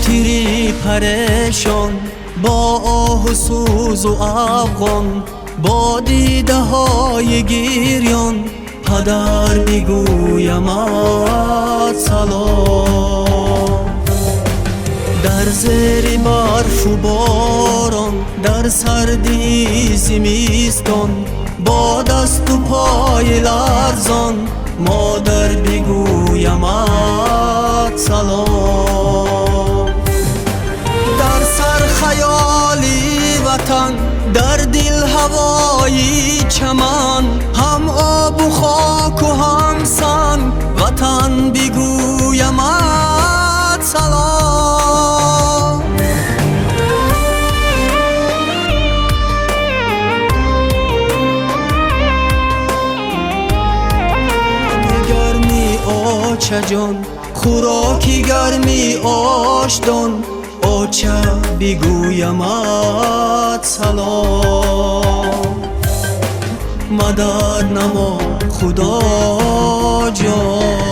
تیری پریشان، با آه و سوز و افغان، با دیده های گریان، پدر میگویمت سلام. در زیر برف و باران، در سردی زمستان، با دست و پای لرزان، مادر بگویمت سلام. در سر خیالی وطن، در دل هوایی چمن، هم آب و خاک و هم سنگ، وطن بگویمت سلام. گرمی آچه جان، خوراکی گرمی آشدان، آچه بگویمت سلام. مدد نما خدا جان.